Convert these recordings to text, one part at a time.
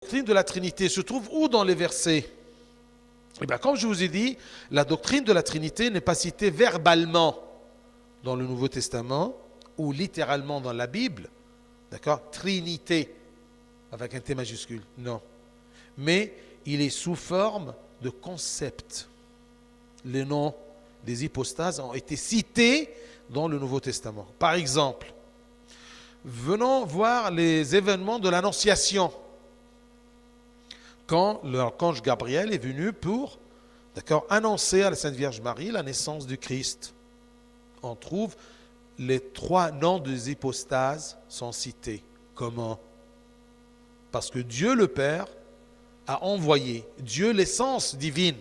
doctrine de la Trinité se trouve où dans les versets? Eh bien, comme je vous ai dit, la doctrine de la Trinité n'est pas citée verbalement dans le Nouveau Testament ou littéralement dans la Bible. D'accord? Trinité, avec un T majuscule. Non. Mais il est sous forme de concept. Les noms des hypostases ont été cités dans le Nouveau Testament. Par exemple, venons voir les événements de l'Annonciation. Quand l'archange Gabriel est venu pour, annoncer à la Sainte Vierge Marie la naissance du Christ. On trouve les 3 noms des hypostases sont cités. Comment? Parce que Dieu le Père a envoyé, Dieu l'essence divine.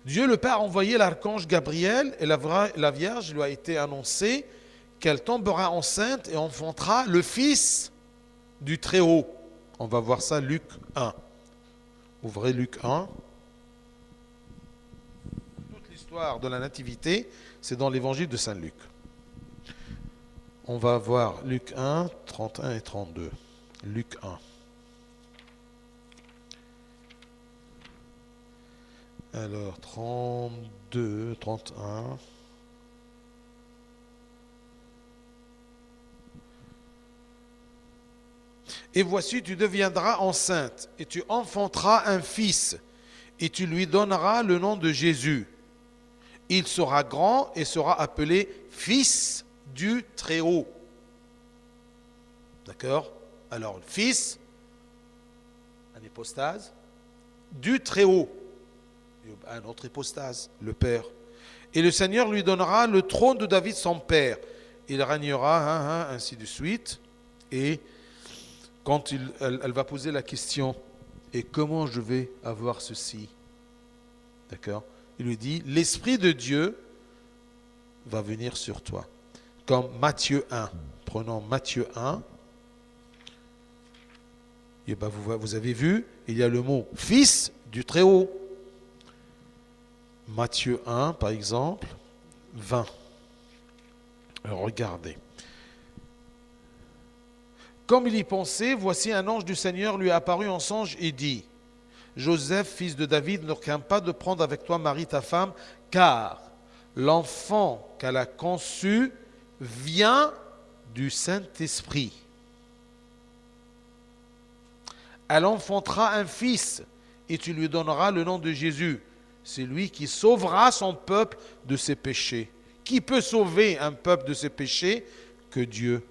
Dieu le Père a envoyé l'archange Gabriel et la Vierge lui a été annoncé qu'elle tombera enceinte et enfantera le Fils du Très-Haut. On va voir ça, Luc 1. Ouvrez Luc 1. Toute l'histoire de la Nativité, c'est dans l'évangile de Saint Luc. On va voir Luc 1, 31 et 32. Luc 1. Alors, 32, 31. Et voici, tu deviendras enceinte, et tu enfanteras un fils, et tu lui donneras le nom de Jésus. Il sera grand et sera appelé Fils du Très-Haut. D'accord? Alors, Fils, un hypostase, du Très-Haut, un autre hypostase, le Père. Et le Seigneur lui donnera le trône de David, son père. Il régnera, ainsi de suite. Et quand elle va poser la question, et comment je vais avoir ceci? D'accord? Il lui dit, l'Esprit de Dieu va venir sur toi. Comme Matthieu 1. Prenons Matthieu 1. Et ben vous avez vu, il y a le mot Fils du Très-Haut. Matthieu 1, par exemple, 20. Alors, regardez. Comme il y pensait, voici un ange du Seigneur lui apparut en songe et dit, Joseph, fils de David, ne crains pas de prendre avec toi Marie ta femme, car l'enfant qu'elle a conçu vient du Saint-Esprit. Elle enfantera un fils et tu lui donneras le nom de Jésus. C'est lui qui sauvera son peuple de ses péchés. Qui peut sauver un peuple de ses péchés que Dieu?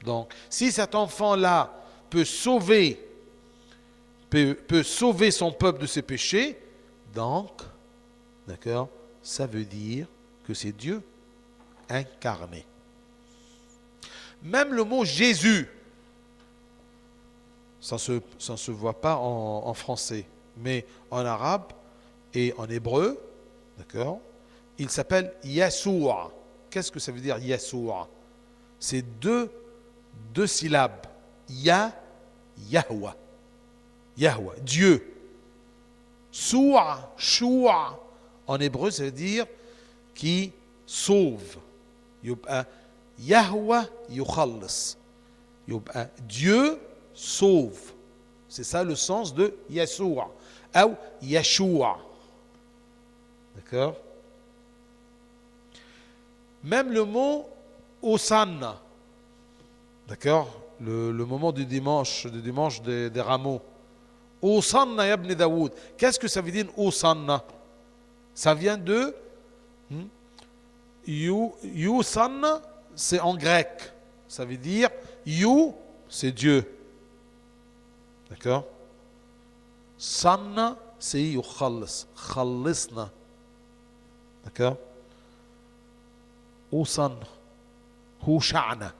Donc, si cet enfant-là peut sauver son peuple de ses péchés, donc, d'accord, ça veut dire que c'est Dieu incarné. Même le mot Jésus, ça ne se voit pas en français, mais en arabe et en hébreu, d'accord, il s'appelle Yassoua. Qu'est-ce que ça veut dire Yassoua? C'est deux syllabes. Yahwa. Yahwa, Dieu. Soua, Shoua. En hébreu, ça veut dire qui sauve. Yahwa yukhallis. Dieu sauve. C'est ça le sens de Yassoua. Ou Yeshua. D'accord? Même le mot Hosanna. D'accord? Le moment du dimanche des rameaux. Hosanna ibn Daoud. Qu'est-ce que ça veut dire Hosanna? Ça vient de Yousanna, c'est en grec. Ça veut dire You, c'est Dieu. D'accord? Sanna, c'est Yukhallis. Khallisna. D'accord? Hosanna. Husha'na.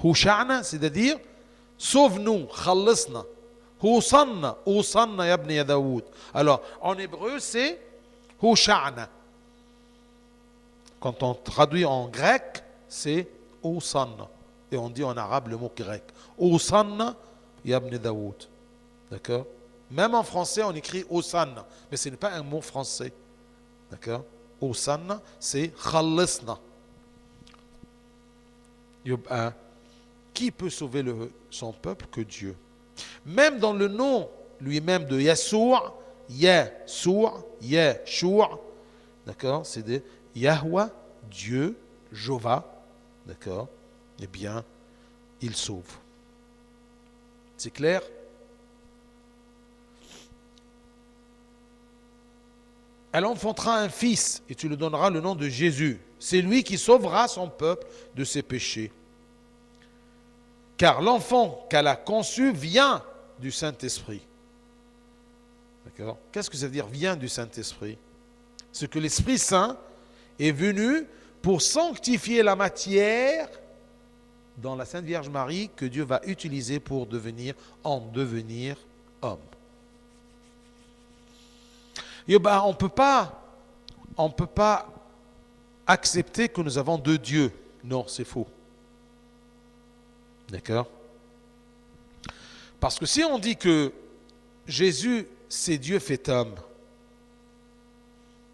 Husha'na, c'est-à-dire sauve-nous, khallisna. Hosanna, Hosanna ibn Daoud. Alors, en hébreu, c'est Husha'na. Quand on traduit en grec, c'est Hosanna. Et on dit en arabe le mot grec. Hosanna ibn Daoud. D'accord? Même en français, on écrit Hosanna. Mais ce n'est pas un mot français. D'accord? Hosanna, c'est Khallisna. qui peut sauver son peuple que Dieu? Même dans le nom lui-même de Yahsour, Yeshua, d'accord, c'est de Yahweh, Dieu, Jéhovah, d'accord, eh bien, il sauve. C'est clair? Elle enfantera un fils et tu lui donneras le nom de Jésus. C'est lui qui sauvera son peuple de ses péchés. Car l'enfant qu'elle a conçu vient du Saint-Esprit. D'accord? Qu'est-ce que ça veut dire vient du Saint-Esprit? C'est que l'Esprit Saint est venu pour sanctifier la matière dans la Sainte Vierge Marie que Dieu va utiliser pour devenir homme. Et ben, on ne peut pas accepter que nous avons deux dieux. Non, c'est faux. D'accord? Parce que si on dit que Jésus, c'est Dieu fait homme,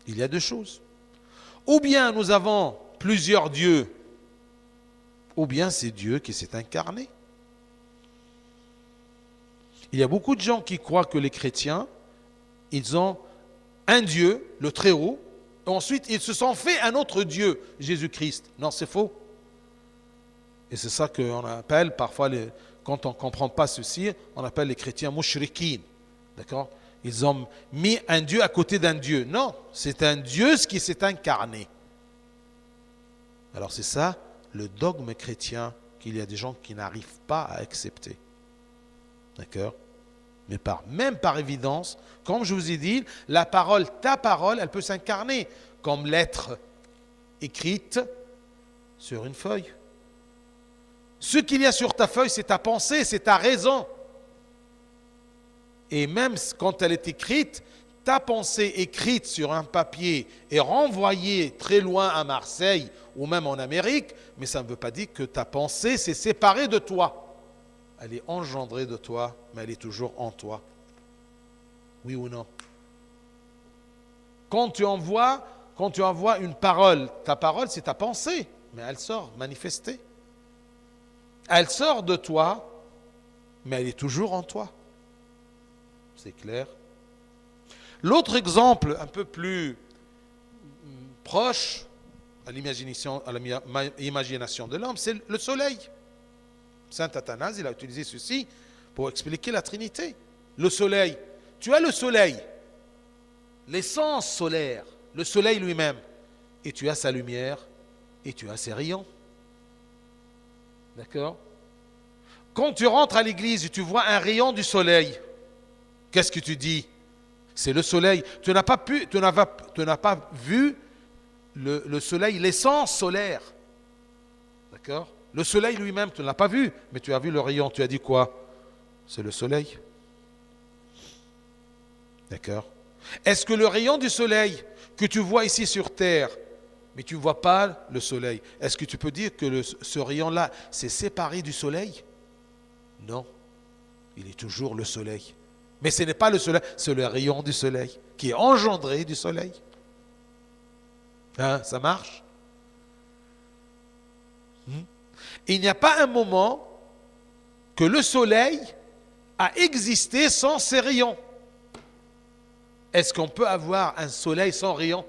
il y a deux choses. Ou bien nous avons plusieurs dieux, ou bien c'est Dieu qui s'est incarné. Il y a beaucoup de gens qui croient que les chrétiens, ils ont un Dieu, le Très-Haut, et ensuite ils se sont fait un autre Dieu, Jésus-Christ. Non, c'est faux. Et c'est ça qu'on appelle parfois, quand on ne comprend pas ceci, on appelle les chrétiens mouchrikin. D'accord? Ils ont mis un Dieu à côté d'un Dieu. Non, c'est un Dieu qui s'est incarné. Alors c'est ça, le dogme chrétien, qu'il y a des gens qui n'arrivent pas à accepter. D'accord? Mais même par évidence, comme je vous ai dit, la parole, ta parole, elle peut s'incarner comme lettre écrite sur une feuille. Ce qu'il y a sur ta feuille, c'est ta pensée, c'est ta raison. Et même quand elle est écrite, ta pensée écrite sur un papier est renvoyée très loin à Marseille ou même en Amérique, mais ça ne veut pas dire que ta pensée s'est séparée de toi. Elle est engendrée de toi, mais elle est toujours en toi. Oui ou non? Quand tu envoies une parole, ta parole, c'est ta pensée, mais elle sort manifestée. Elle sort de toi, mais elle est toujours en toi. C'est clair? L'autre exemple, un peu plus proche à l'imagination de l'homme, c'est le soleil. Saint Athanase, il a utilisé ceci pour expliquer la Trinité. Le soleil. Tu as le soleil, l'essence solaire, le soleil lui-même, et tu as sa lumière, et tu as ses rayons. D'accord? Quand tu rentres à l'église et tu vois un rayon du soleil, qu'est-ce que tu dis? C'est le soleil. Tu n'as pas vu le soleil, l'essence solaire. D'accord? Le soleil lui-même, tu ne l'as pas vu, mais tu as vu le rayon. Tu as dit quoi? C'est le soleil. D'accord? Est-ce que le rayon du soleil que tu vois ici sur Terre, mais tu ne vois pas le soleil, est-ce que tu peux dire que ce rayon-là s'est séparé du soleil? Non. Il est toujours le soleil. Mais ce n'est pas le soleil, c'est le rayon du soleil qui est engendré du soleil. Hein, ça marche? Il n'y a pas un moment que le soleil a existé sans ses rayons. Est-ce qu'on peut avoir un soleil sans rayons?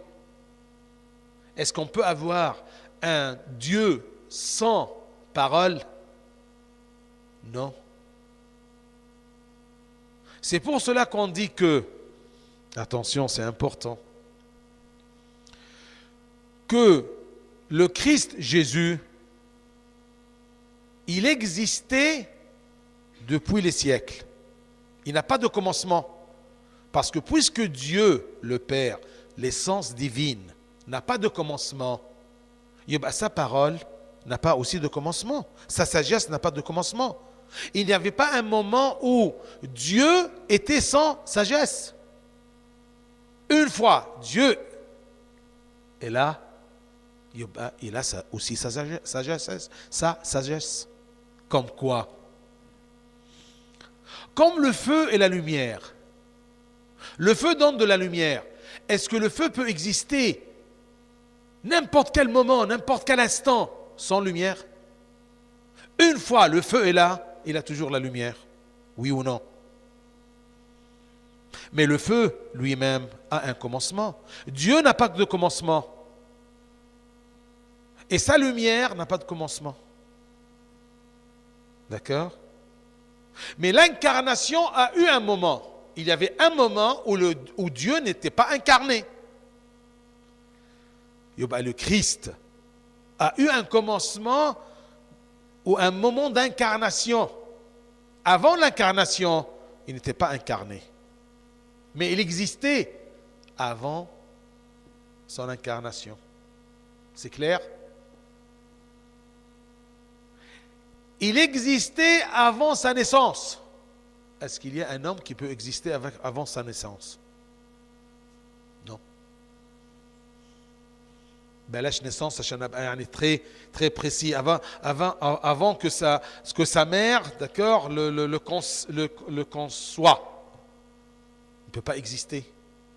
Est-ce qu'on peut avoir un Dieu sans parole? Non. C'est pour cela qu'on dit que, attention, c'est important, que le Christ Jésus, il existait depuis les siècles. Il n'a pas de commencement. Parce que puisque Dieu, le Père, l'essence divine, n'a pas de commencement, sa parole n'a pas aussi de commencement. Sa sagesse n'a pas de commencement. Il n'y avait pas un moment où Dieu était sans sagesse. Une fois, Dieu est là, il a aussi sa sagesse. Comme quoi? Comme le feu et la lumière. Le feu donne de la lumière. Est-ce que le feu peut exister n'importe quel moment, n'importe quel instant, sans lumière? Une fois le feu est là, il a toujours la lumière. Oui ou non? Mais le feu lui-même a un commencement. Dieu n'a pas de commencement. Et sa lumière n'a pas de commencement. D'accord? Mais l'incarnation a eu un moment. Il y avait un moment où Dieu n'était pas incarné. Le Christ a eu un commencement ou un moment d'incarnation. Avant l'incarnation, il n'était pas incarné. Mais il existait avant son incarnation. C'est clair? Il existait avant sa naissance. Est-ce qu'il y a un homme qui peut exister avant sa naissance? Non. بلاش naissance عشان ابقى يعني très précis avant que sa mère, d'accord, le conçoit. Il ne peut pas exister.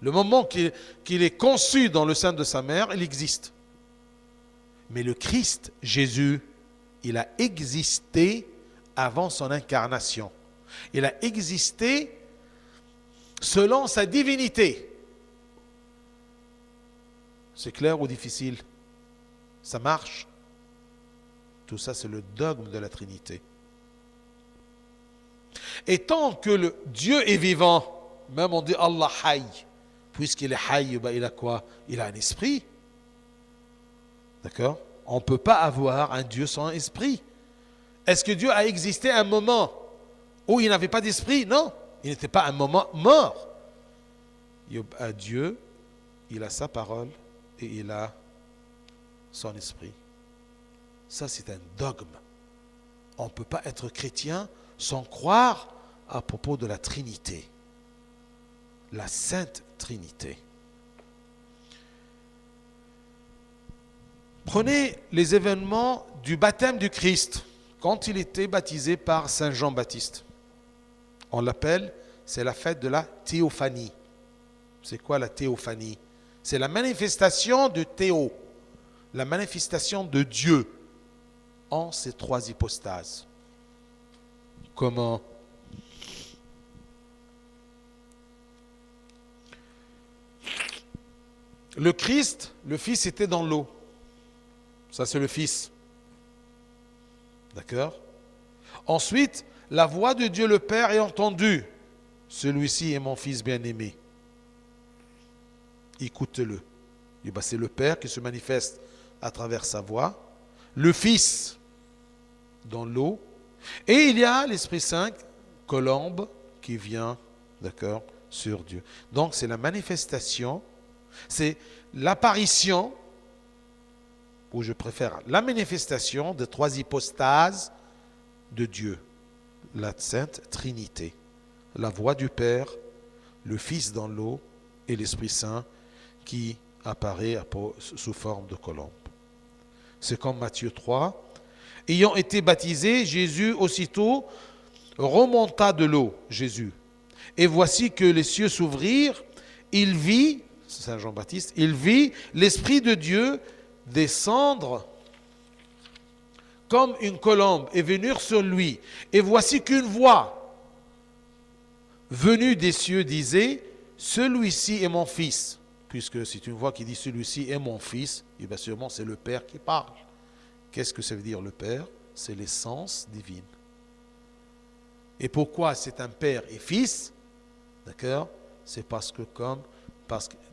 Le moment qu'il est conçu dans le sein de sa mère, il existe. Mais le Christ, Jésus, il a existé avant son incarnation. Il a existé selon sa divinité. C'est clair ou difficile? Ça marche? Tout ça, c'est le dogme de la Trinité. Et tant que le Dieu est vivant, même on dit Allah Hayy, puisqu'il est Hayy, il a quoi? Il a un esprit. D'accord? On ne peut pas avoir un Dieu sans esprit. Est-ce que Dieu a existé un moment où il n'avait pas d'esprit? Non, il n'était pas un moment mort. Dieu, il a sa parole et il a son esprit. Ça, c'est un dogme. On ne peut pas être chrétien sans croire à propos de la Trinité. La Sainte Trinité. Prenez les événements du baptême du Christ, quand il était baptisé par Saint Jean-Baptiste. On l'appelle, c'est la fête de la théophanie. C'est quoi la théophanie? C'est la manifestation de Théo, la manifestation de Dieu en ces trois hypostases. Comment? Le Christ, le Fils était dans l'eau. Ça, c'est le Fils. D'accord? Ensuite, la voix de Dieu le Père est entendue. Celui-ci est mon Fils bien-aimé. Écoutez-le. C'est le Père qui se manifeste à travers sa voix. Le Fils dans l'eau. Et il y a l'Esprit Saint, colombe, qui vient, d'accord, sur Dieu. Donc, c'est la manifestation, c'est l'apparition, ou je préfère la manifestation des trois hypostases de Dieu, la Sainte Trinité, la voix du Père, le Fils dans l'eau et l'Esprit Saint qui apparaît sous forme de colombe. C'est comme Matthieu 3. Ayant été baptisé, Jésus aussitôt remonta de l'eau, Jésus. Et voici que les cieux s'ouvrirent, il vit, Saint Jean-Baptiste, il vit l'Esprit de Dieu descendre comme une colombe et venir sur lui. Et voici qu'une voix venue des cieux disait, celui-ci est mon fils. Puisque c'est une voix qui dit celui-ci est mon fils, et bien sûrement c'est le Père qui parle. Qu'est-ce que ça veut dire le Père? C'est l'essence divine. Et pourquoi c'est un Père et Fils? D'accord? C'est parce que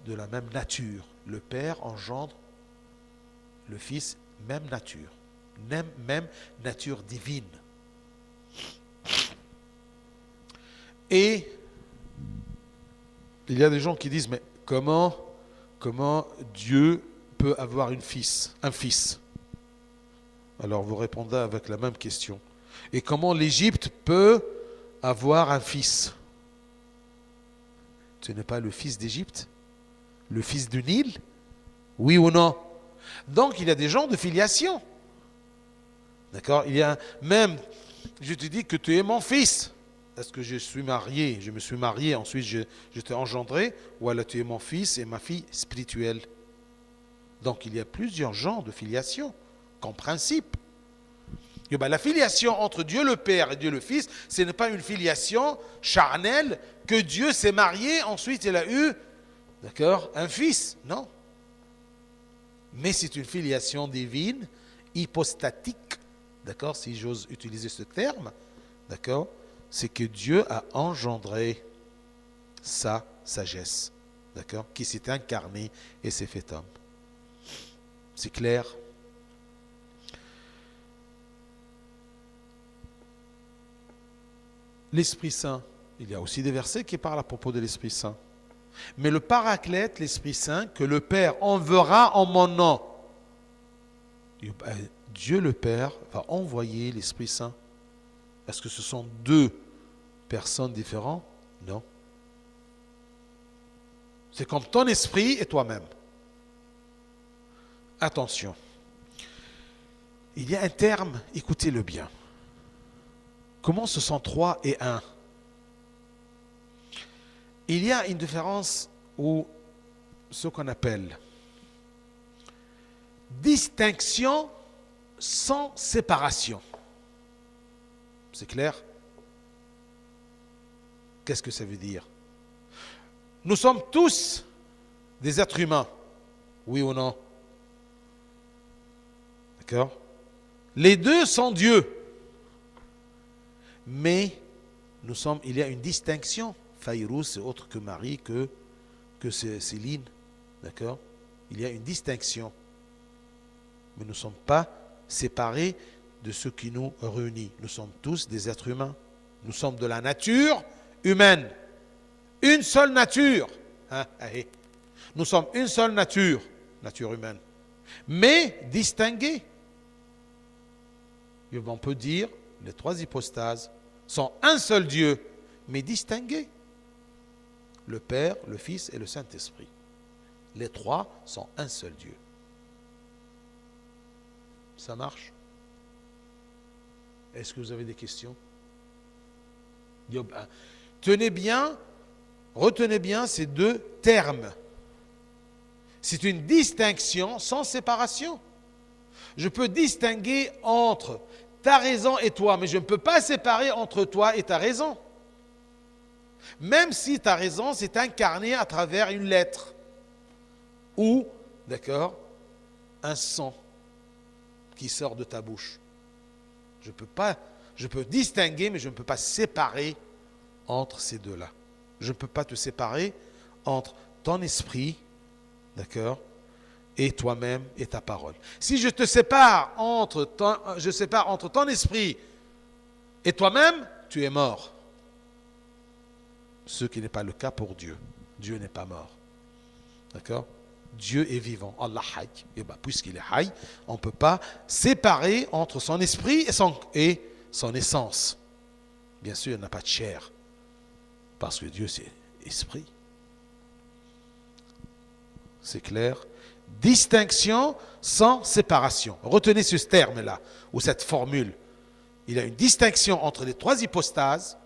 de la même nature. Le Père engendre le Fils, même nature. Même nature divine. Et il y a des gens qui disent, mais comment Dieu peut avoir un fils? Alors vous répondez avec la même question. Et comment l'Égypte peut avoir un fils? Ce n'est pas le fils d'Égypte? Le fils du Nil? Oui ou non? Donc il y a des gens de filiation. D'accord? Il y a même, je te dis que tu es mon fils. Est-ce que je me suis marié, ensuite je t'ai engendré, ou alors tu es mon fils et ma fille spirituelle? Donc il y a plusieurs genres de filiation, qu'en principe. La filiation entre Dieu le Père et Dieu le Fils, ce n'est pas une filiation charnelle que Dieu s'est marié, ensuite il a eu, d'accord, un fils. Non. Mais c'est une filiation divine, hypostatique, d'accord, si j'ose utiliser ce terme, d'accord, c'est que Dieu a engendré sa sagesse, d'accord, qui s'est incarnée et s'est fait homme. C'est clair? L'Esprit Saint, il y a aussi des versets qui parlent à propos de l'Esprit Saint. Mais le Paraclète, l'Esprit Saint, que le Père enverra en mon nom, Dieu le Père va envoyer l'Esprit Saint. Est-ce que ce sont deux personnes différentes? Non. C'est comme ton esprit et toi-même. Attention. Il y a un terme, écoutez-le bien. Comment ce sont trois et un? Il y a une différence ou ce qu'on appelle distinction sans séparation. C'est clair? Qu'est-ce que ça veut dire? Nous sommes tous des êtres humains, oui ou non? D'accord? Les deux sont Dieu. Mais il y a une distinction. Fayrouz, c'est autre que Marie, que Céline. D'accord? Il y a une distinction. Mais nous ne sommes pas séparés de ce qui nous réunit. Nous sommes tous des êtres humains. Nous sommes de la nature humaine. Une seule nature. Nous sommes une seule nature humaine. Mais distingués. Et on peut dire, les trois hypostases sont un seul Dieu, mais distingués. Le Père, le Fils et le Saint-Esprit. Les trois sont un seul Dieu. Ça marche? Est-ce que vous avez des questions? Tenez bien, retenez bien ces deux termes. C'est une distinction sans séparation. Je peux distinguer entre ta raison et toi, mais je ne peux pas séparer entre toi et ta raison. Même si ta raison s'est incarnée à travers une lettre ou, d'accord, un son qui sort de ta bouche. Je peux distinguer, mais je ne peux pas séparer entre ces deux-là. Je ne peux pas te séparer entre ton esprit, d'accord, et toi-même et ta parole. Si je te sépare entre ton esprit et toi-même, tu es mort. Ce qui n'est pas le cas pour Dieu. Dieu n'est pas mort. D'accord? Dieu est vivant. Allah hayy. Et puisqu'il est hayy, on ne peut pas séparer entre son esprit et son essence. Bien sûr, il n'a pas de chair. Parce que Dieu, c'est esprit. C'est clair? Distinction sans séparation. Retenez ce terme-là, ou cette formule. Il y a une distinction entre les trois hypostases,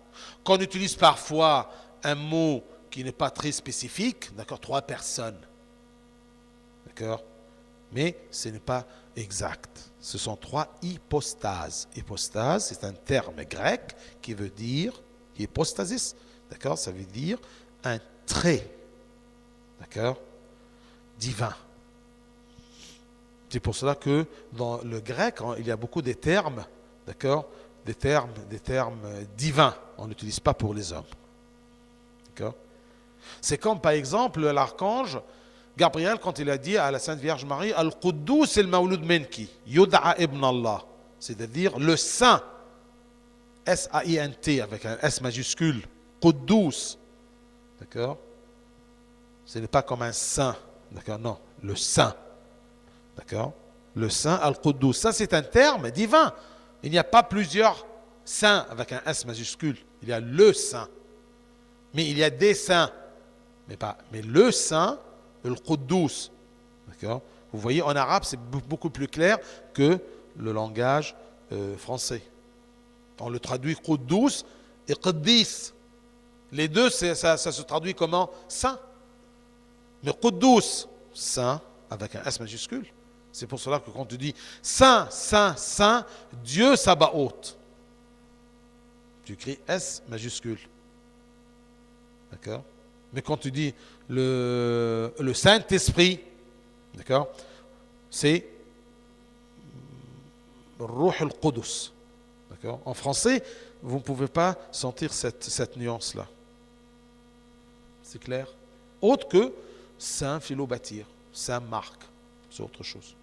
qu'on utilise parfois un mot qui n'est pas très spécifique, d'accord, trois personnes. D'accord? Mais ce n'est pas exact. Ce sont trois hypostases. Hypostase, c'est un terme grec qui veut dire, hypostasis, d'accord, ça veut dire un trait, d'accord, divin. C'est pour cela que dans le grec, il y a beaucoup de termes, d'accord, des termes divins. On n'utilise pas pour les hommes. D'accord? C'est comme par exemple l'archange Gabriel quand il a dit à la Sainte Vierge Marie Al-Quddus al-Mawlud Minki, Yud'a ibn Allah, c'est-à-dire le Saint, S-A-I-N-T avec un S majuscule, Quddus. D'accord? Ce n'est pas comme un saint. D'accord? Non, le Saint. D'accord? Le Saint Al-Quddus. Ça, c'est un terme divin. Il n'y a pas plusieurs saints avec un S majuscule. Il y a le Saint. Mais il y a des saints. Mais le Saint, Al-Quddus. D'accord? Vous voyez, en arabe, c'est beaucoup plus clair que le langage français. On le traduit Quddus et Quddis. Les deux, ça se traduit comment? Saint. Mais Quddus, Saint, avec un S majuscule, C'est pour cela que quand tu dis Saint, Saint, Saint, Dieu Sabaoth, tu écris S majuscule. D'accord? Mais quand tu dis le Saint-Esprit, d'accord, c'est Ruh al-Qudus. D'accord? En français, vous ne pouvez pas sentir cette nuance-là. C'est clair? Autre que Saint Philobatir, Saint Marc, c'est autre chose.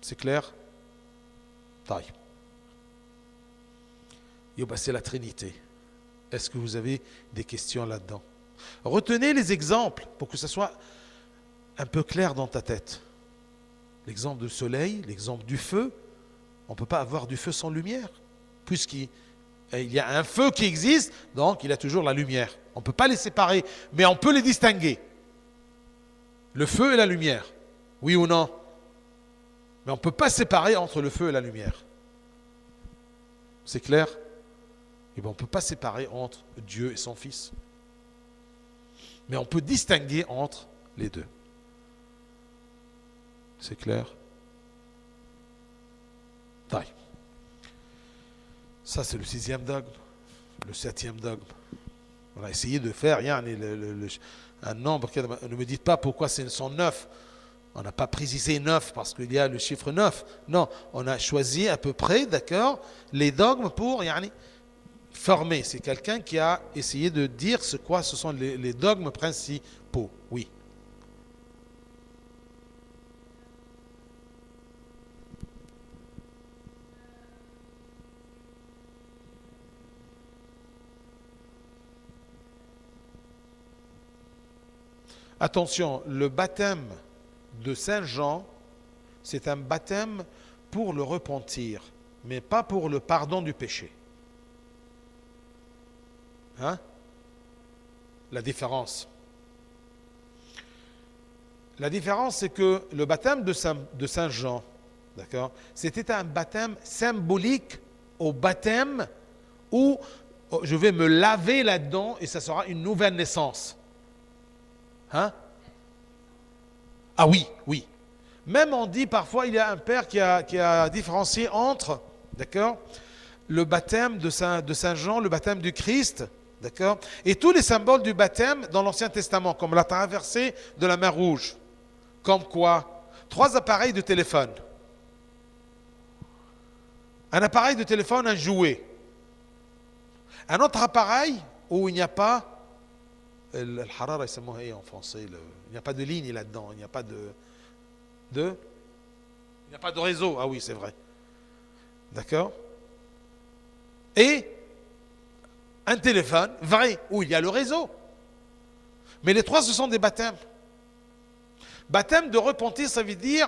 C'est clair? Taille. C'est la Trinité. Est-ce que vous avez des questions là-dedans? Retenez les exemples pour que ça soit un peu clair dans ta tête. L'exemple du soleil, l'exemple du feu. On ne peut pas avoir du feu sans lumière. Puisqu'il y a un feu qui existe, donc il y a toujours la lumière. On ne peut pas les séparer, mais on peut les distinguer. Le feu et la lumière. Oui ou non? Mais on ne peut pas séparer entre le feu et la lumière. C'est clair? Et bien, on ne peut pas séparer entre Dieu et son Fils. Mais on peut distinguer entre les deux. C'est clair? Taille. Ça, c'est le 6e dogme. Le 7e dogme. On a essayé de faire un nombre. Ne me dites pas pourquoi ce sont 9. On n'a pas précisé 9 parce qu'il y a le chiffre 9. Non, on a choisi à peu près, d'accord, les dogmes pour former. C'est quelqu'un qui a essayé de dire ce sont les dogmes principaux. Oui. Attention, le baptême de Saint Jean, c'est un baptême pour le repentir, mais pas pour le pardon du péché. Hein? La différence. La différence, c'est que le baptême de Saint Jean, d'accord, c'était un baptême symbolique au baptême où je vais me laver là-dedans et ça sera une nouvelle naissance. Hein? Ah oui, oui. Même on dit parfois, il y a un père qui a différencié entre, d'accord, le baptême de Saint Jean, le baptême du Christ, d'accord, et tous les symboles du baptême dans l'Ancien Testament, comme la traversée de la mer Rouge, comme quoi 3 appareils de téléphone, un appareil de téléphone, un jouet, un autre appareil où il n'y a pas le harara, en français, il n'y a pas de ligne là-dedans, il n'y a pas il n'y a pas de réseau. Ah oui, c'est vrai. D'accord? Et un téléphone vrai où il y a le réseau. Mais les 3, ce sont des baptêmes. Baptême de repentir, ça veut dire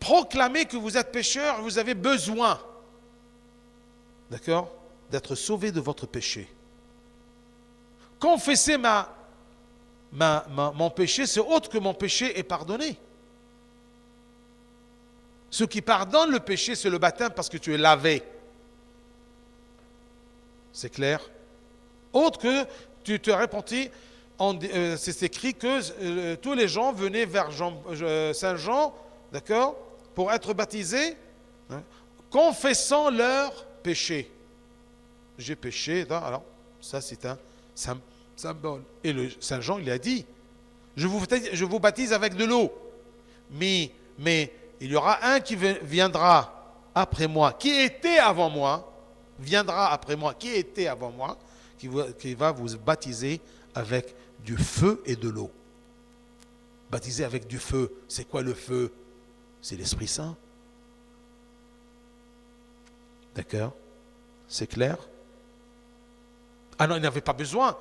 proclamer que vous êtes pécheur et vous avez besoin, d'accord, d'être sauvé de votre péché. Confesser mon péché, c'est autre que mon péché est pardonné. Ce qui pardonne le péché, c'est le baptême parce que tu es lavé. C'est clair? Autre que tu te repentis, c'est écrit que tous les gens venaient vers Saint Jean, d'accord, pour être baptisés, hein, confessant leurs péchés. J'ai péché, alors ça c'est un symbole. Et Saint Jean, il a dit, je vous baptise avec de l'eau, mais il y aura un qui viendra après moi, qui était avant moi, viendra après moi, qui était avant moi, qui va vous baptiser avec du feu et de l'eau. Baptiser avec du feu, c'est quoi le feu? C'est l'Esprit Saint. D'accord? C'est clair? Ah non, il n'avait pas besoin.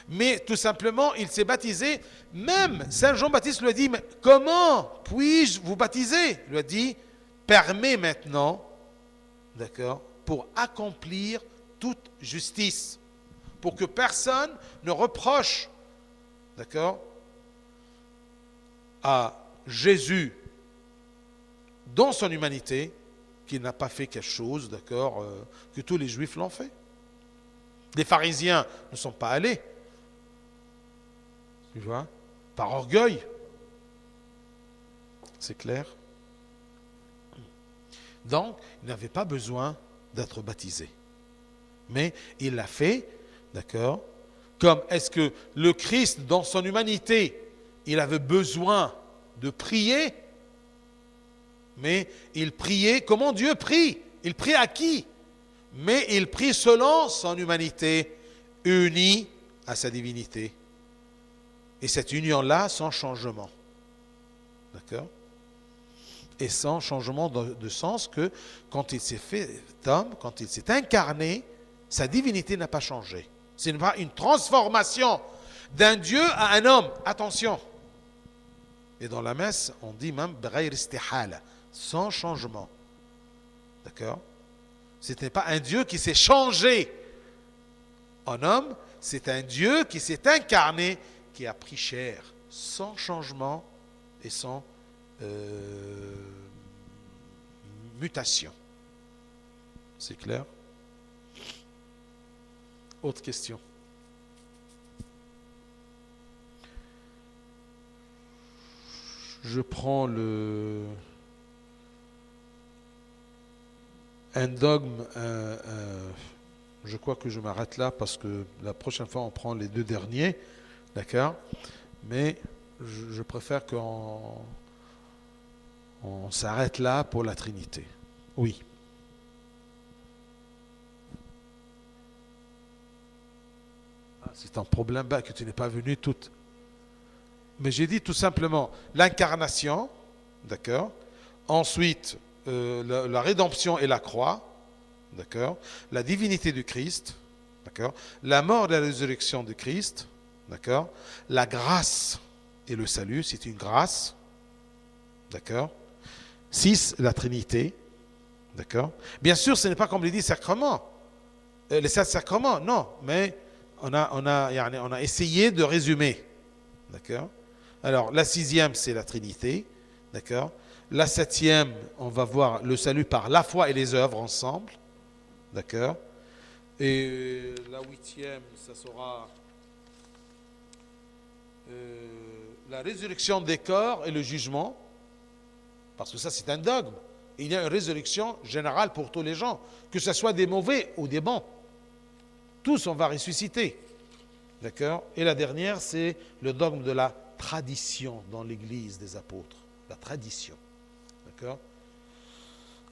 Mais tout simplement, il s'est baptisé. Même Saint Jean-Baptiste lui a dit, mais comment puis-je vous baptiser? Il lui a dit, permets maintenant, d'accord, pour accomplir toute justice, pour que personne ne reproche, d'accord, à Jésus, dans son humanité, qu'il n'a pas fait quelque chose, d'accord, que tous les Juifs l'ont fait. Les pharisiens ne sont pas allés, tu vois, par orgueil. C'est clair? Donc, il n'avait pas besoin d'être baptisé. Mais il l'a fait, d'accord? Comme est-ce que le Christ, dans son humanité, il avait besoin de prier? Mais il priait, comment Dieu prie? Il prie à qui? Mais il prie selon son humanité, unie à sa divinité. Et cette union-là, sans changement. D'accord? Et sans changement de sens que quand il s'est fait homme, quand il s'est incarné, sa divinité n'a pas changé. Ce n'est pas une transformation d'un Dieu à un homme. Attention. Et dans la messe, on dit même b'ghayr istihala, sans changement. D'accord? Ce n'était pas un Dieu qui s'est changé en homme, c'est un Dieu qui s'est incarné, qui a pris chair, sans changement et sans mutation. C'est clair? Autre question. Je prends un dogme, je crois que je m'arrête là parce que la prochaine fois on prend les deux derniers, d'accord? Mais je préfère qu'on s'arrête là pour la Trinité. Oui. C'est un problème que tu n'es pas venu toute. Mais j'ai dit tout simplement l'incarnation, d'accord? Ensuite, la rédemption et la croix, d'accord? La divinité du Christ, d'accord? La mort et la résurrection du Christ, d'accord? La grâce et le salut, c'est une grâce, d'accord? 6, la Trinité, d'accord? Bien sûr, ce n'est pas comme les 10 sacrements, les 7 sacrements, non, mais on a essayé de résumer, d'accord? Alors, la 6e, c'est la Trinité, d'accord? La 7e, on va voir le salut par la foi et les œuvres ensemble, d'accord? Et la 8e, ça sera la résurrection des corps et le jugement, parce que ça, c'est un dogme. Il y a une résurrection générale pour tous les gens, que ce soit des mauvais ou des bons. Tous, on va ressusciter. D'accord? Et la dernière, c'est le dogme de la tradition dans l'Église des apôtres. La tradition. D'accord?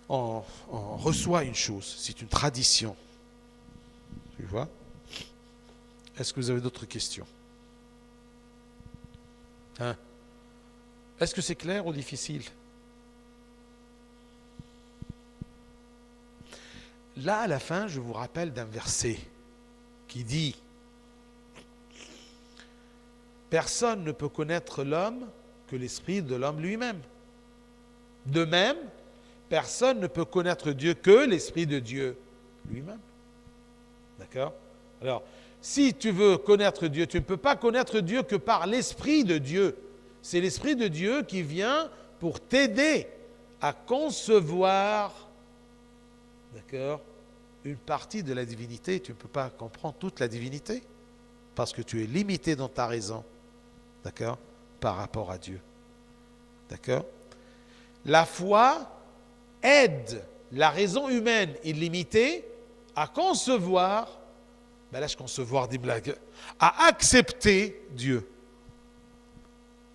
On reçoit une chose, c'est une tradition. Tu vois? Est-ce que vous avez d'autres questions? Hein? Est-ce que c'est clair ou difficile? Là, à la fin, je vous rappelle d'un verset qui dit « Personne ne peut connaître l'homme que l'esprit de l'homme lui-même. De même, personne ne peut connaître Dieu que l'esprit de Dieu lui-même. » D'accord? Alors, si tu veux connaître Dieu, tu ne peux pas connaître Dieu que par l'esprit de Dieu. C'est l'esprit de Dieu qui vient pour t'aider à concevoir, d'accord, une partie de la divinité. Tu ne peux pas comprendre toute la divinité parce que tu es limité dans ta raison, d'accord, par rapport à Dieu. D'accord? La foi aide la raison humaine illimitée à concevoir, ben là je concevoir des blagues, à accepter Dieu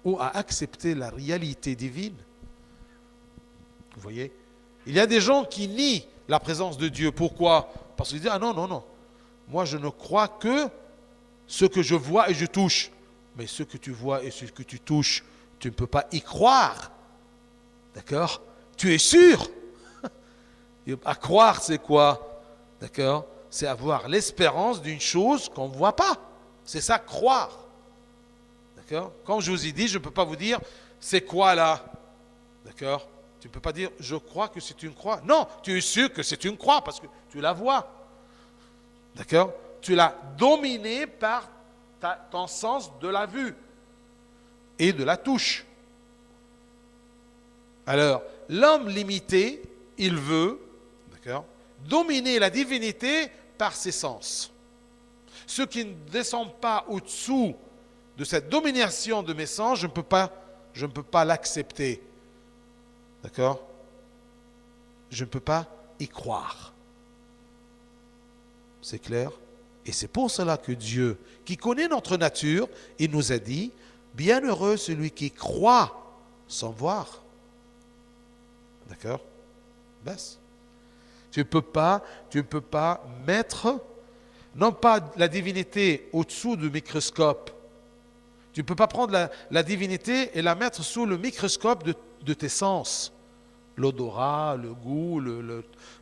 ou à accepter la réalité divine. Vous voyez? Il y a des gens qui nient la présence de Dieu. Pourquoi? Parce qu'ils disent, ah non, non, non. Moi, je ne crois que ce que je vois et je touche. Mais ce que tu vois et ce que tu touches, tu ne peux pas y croire. D'accord? Tu es sûr? À croire, c'est quoi? D'accord? C'est avoir l'espérance d'une chose qu'on ne voit pas. C'est ça, croire. D'accord? Comme je vous ai dit, je ne peux pas vous dire, c'est quoi là? D'accord? Tu ne peux pas dire, je crois que c'est une croix. Non, tu es sûr que c'est une croix parce que tu la vois. D'accord? Tu l'as dominée par ton sens de la vue et de la touche. Alors, l'homme limité, il veut, d'accord, dominer la divinité par ses sens. Ce qui ne descend pas au-dessous de cette domination de mes sens, je ne peux pas l'accepter. D'accord? Je ne peux pas y croire. C'est clair? Et c'est pour cela que Dieu, qui connaît notre nature, il nous a dit, bienheureux celui qui croit sans voir. D'accord? Baisse. Tu ne peux pas mettre, non pas la divinité au-dessous du microscope. Tu ne peux pas prendre la divinité et la mettre sous le microscope de tes sens. L'odorat, le goût,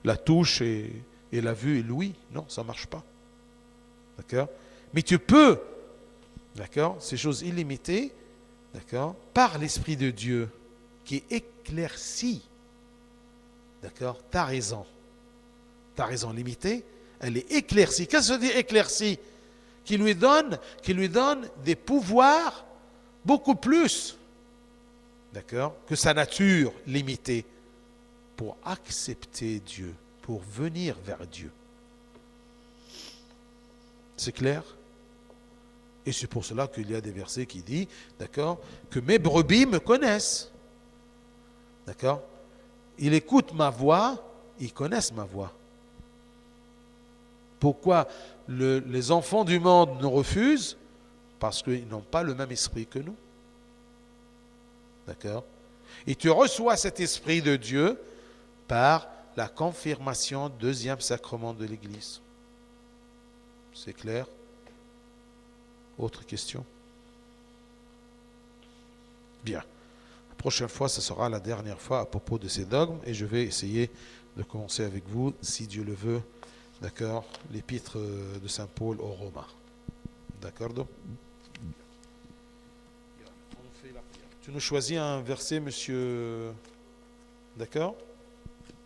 la touche et la vue et l'ouïe. Non, ça ne marche pas. D'accord? Mais tu peux, d'accord, ces choses illimitées, d'accord, par l'Esprit de Dieu qui éclaircit. D'accord? Ta raison limitée, elle est éclaircie. Qu'est-ce que ça veut dire éclaircie? Qui lui donne des pouvoirs beaucoup plus, d'accord, que sa nature limitée pour accepter Dieu, pour venir vers Dieu. C'est clair? Et c'est pour cela qu'il y a des versets qui disent, d'accord, que mes brebis me connaissent. D'accord? Ils écoutent ma voix, ils connaissent ma voix. Pourquoi les enfants du monde nous refusent? Parce qu'ils n'ont pas le même esprit que nous. D'accord? Et tu reçois cet esprit de Dieu par la confirmation, deuxième sacrement de l'Église. C'est clair? Autre question? Bien. La prochaine fois, ce sera la dernière fois à propos de ces dogmes et je vais essayer de commencer avec vous, si Dieu le veut, d'accord, l'épître de Saint Paul aux Romains. D'accord? Tu nous choisis un verset, monsieur? D'accord?